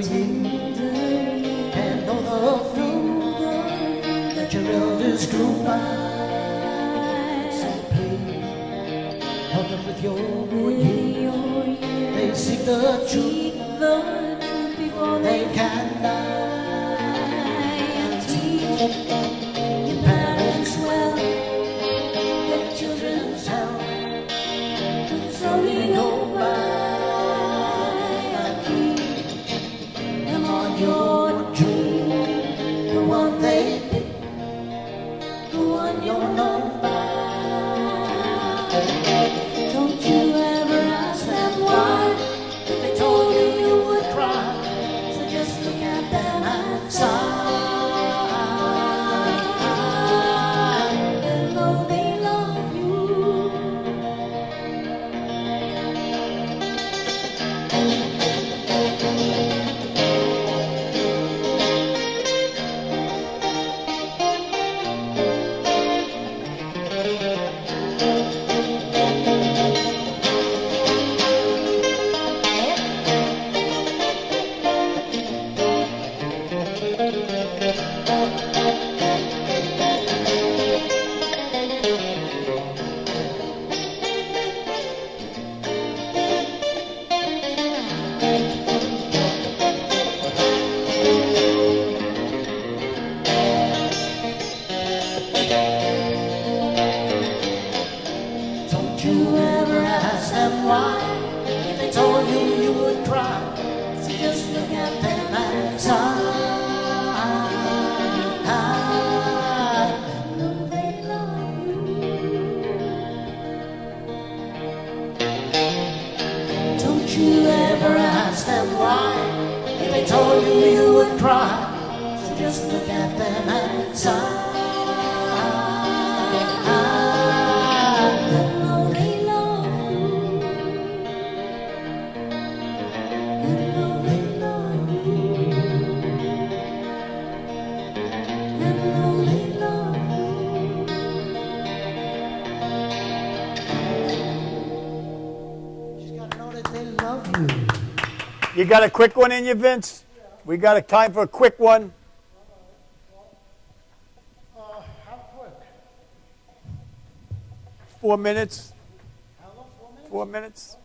year. And know the feeling that your elders grew by. So please, help them with your year. They seek the truth before they can die. And teach your parents well, their children's hell. So we go by. Your dream, the one they pick, the one you're known by. Don't you ever ask them why, if they told you you would cry. So just look at them and sigh, and know they love you. Don't you ever ask them why, if they told you you would cry. So just look at them and sigh. Know they love you. Don't you ever ask them why, if they told you you would cry. So just look at them and sigh. You got a quick one in you, Vince? We got a time for a quick one. How quick? 4 minutes. How long? 4 minutes? 4 minutes.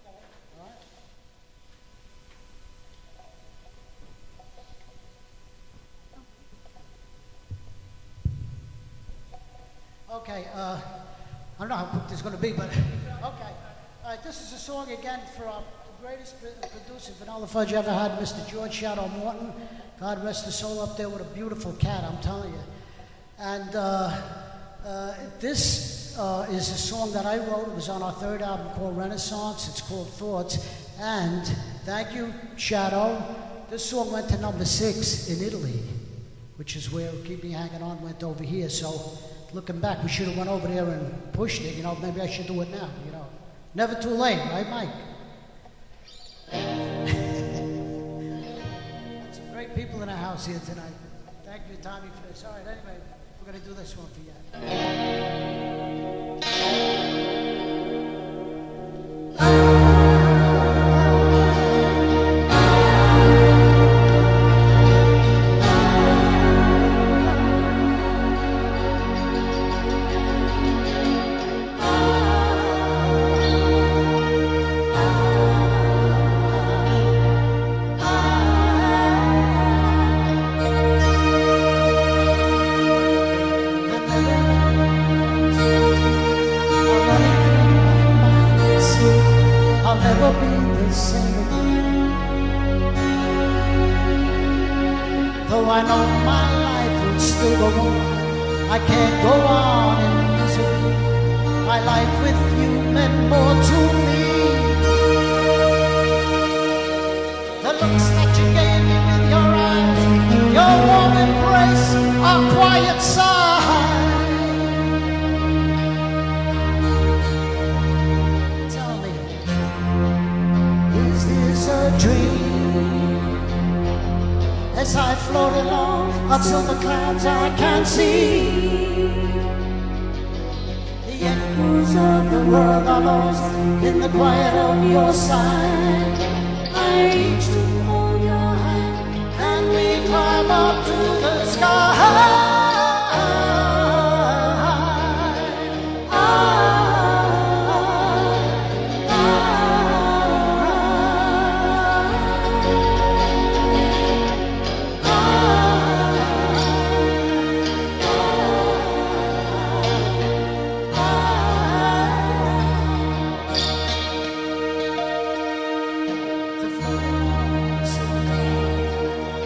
Okay, I don't know how quick this is going to be, but okay. All right, this is a song again for our greatest producer, Vanilla Fudge, ever had, Mr. George Shadow Morton. God rest his soul up there with a beautiful cat, I'm telling you. And this is a song that I wrote. It was on our third album called Renaissance. It's called Thoughts. And thank you, Shadow. This song went to number 6 in Italy, which is where Keep Me Hanging On went over here. So looking back, we should have went over there and pushed it. You know, maybe I should do it now, you know. Never too late, right, Mike? Some great people in our house here tonight. Thank you, Tommy, for this. All right, anyway, we're going to do this one for you. I'll never be the same again. Though I know my life will still go on, I can't go on in misery. My life with you meant more to me. The looks that you gave me with your eyes, your warm embrace, our quiet sigh. Dream as I float along until the clouds I can't see. The echoes of the world are lost in the quiet of your side. I reach to hold your hand climb up to the sky.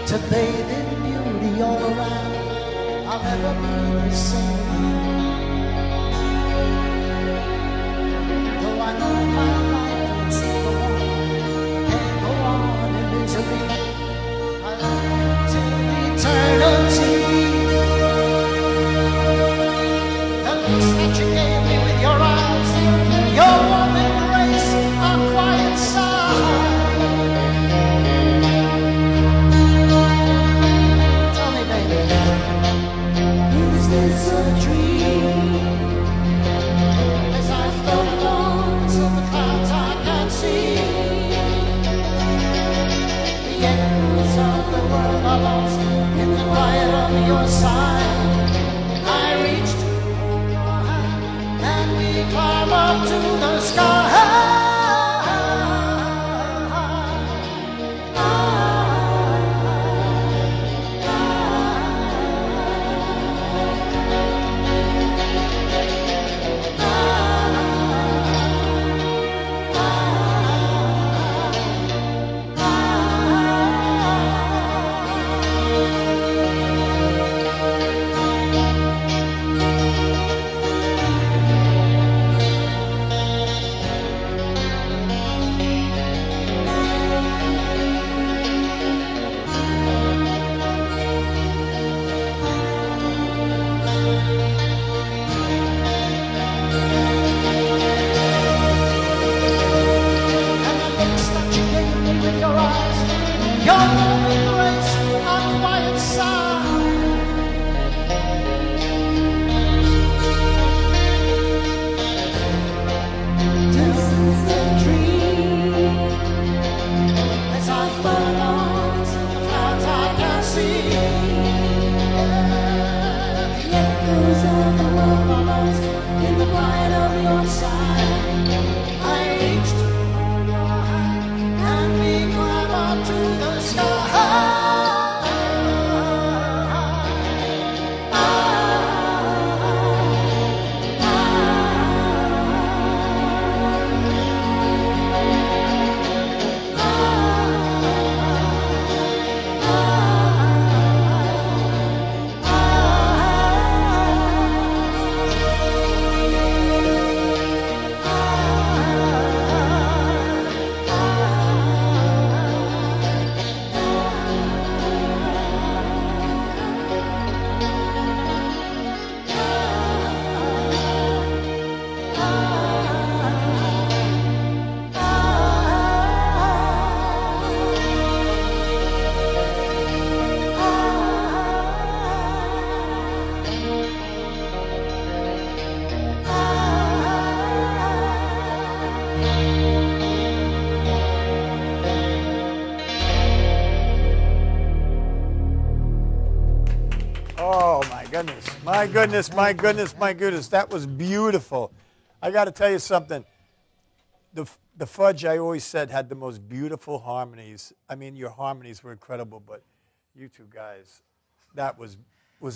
To bathe in beauty all around, I'll never be the same. Though I know my life is go on, can't go on in misery. I love you till eternity. The looks that you gave me with your eyes, your warm embrace, a quiet sigh. Is this a dream? As I float along in the clouds I can't see, the echoes of the world are lost in the quiet of your side. I reach to your hand and we climb up to the sky. My goodness, my goodness, my goodness. That was beautiful. I got to tell you something. The Fudge, I always said, had the most beautiful harmonies. I mean, your harmonies were incredible, but you two guys, that was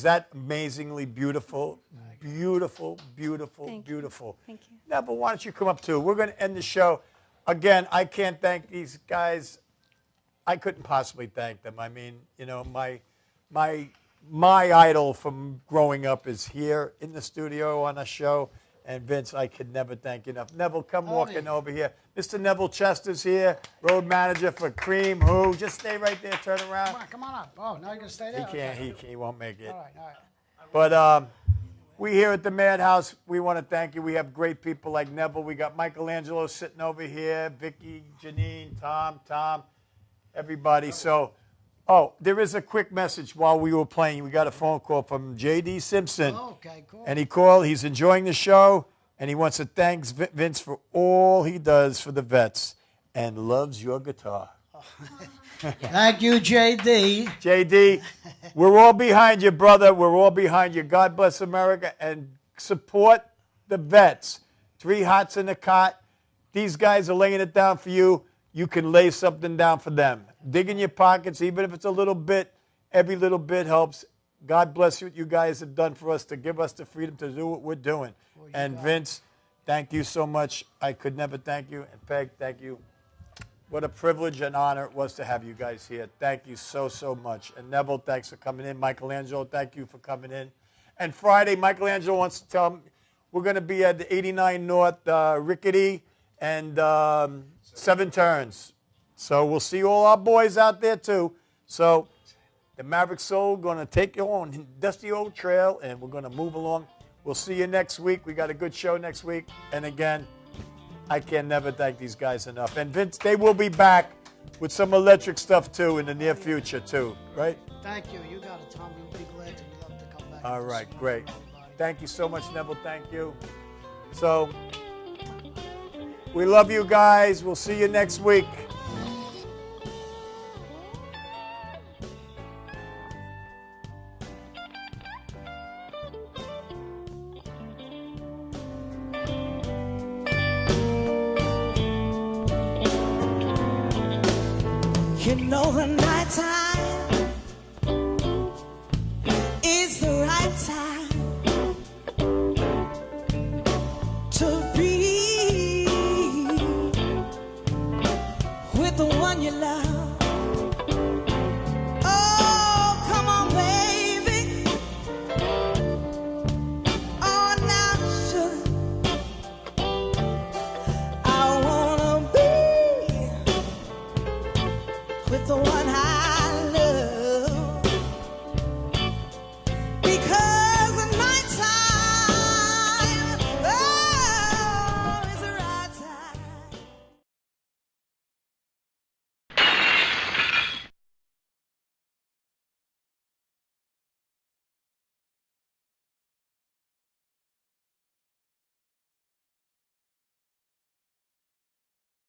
that amazingly beautiful? Beautiful, beautiful, beautiful. Thank you. Neville, why don't you come up too? We're going to end the show. Again, I can't thank these guys. I couldn't possibly thank them. I mean, you know, my idol from growing up is here in the studio on a show. And Vince, I could never thank you enough. Neville, come walking over here. Mr. Neville Chester's here, road manager for Cream. Who? Just stay right there. Turn around. Come on up. Oh, now you're gonna stay there. He can't. He won't make it. All right. But we here at the Madhouse, we want to thank you. We have great people like Neville. We got Michelangelo sitting over here, Vicky, Janine, Tom, everybody. So. Oh, there is a quick message while we were playing. We got a phone call from J.D. Simpson. Okay, cool. And he called. He's enjoying the show, and he wants to thank Vince for all he does for the vets and loves your guitar. Thank you, JD. JD, we're all behind you, brother. We're all behind you. God bless America, and support the vets. 3 hots in the cot. These guys are laying it down for you. You can lay something down for them. Dig in your pockets, even if it's a little bit. Every little bit helps. God bless you what you guys have done for us to give us the freedom to do what we're doing. And Vince, thank you so much. I could never thank you. And Peg, thank you. What a privilege and honor it was to have you guys here. Thank you so, so much. And Neville, thanks for coming in. Michelangelo, thank you for coming in. And Friday, Michelangelo wants to tell me we're going to be at the 89 North Rickety and 7 Turns. So we'll see all our boys out there too. So the Maverick Soul going to take you on dusty old trail, and we're going to move along. We'll see you next week. We got a good show next week. And again, I can never thank these guys enough. And Vince, they will be back with some electric stuff too in the near future too, right? Thank you. You got it, Tom. We'll be glad to. We love to come back. All right, great. Thank you so much, Neville. Thank you. So we love you guys. We'll see you next week. You know the night time is the right time to be with the one you love.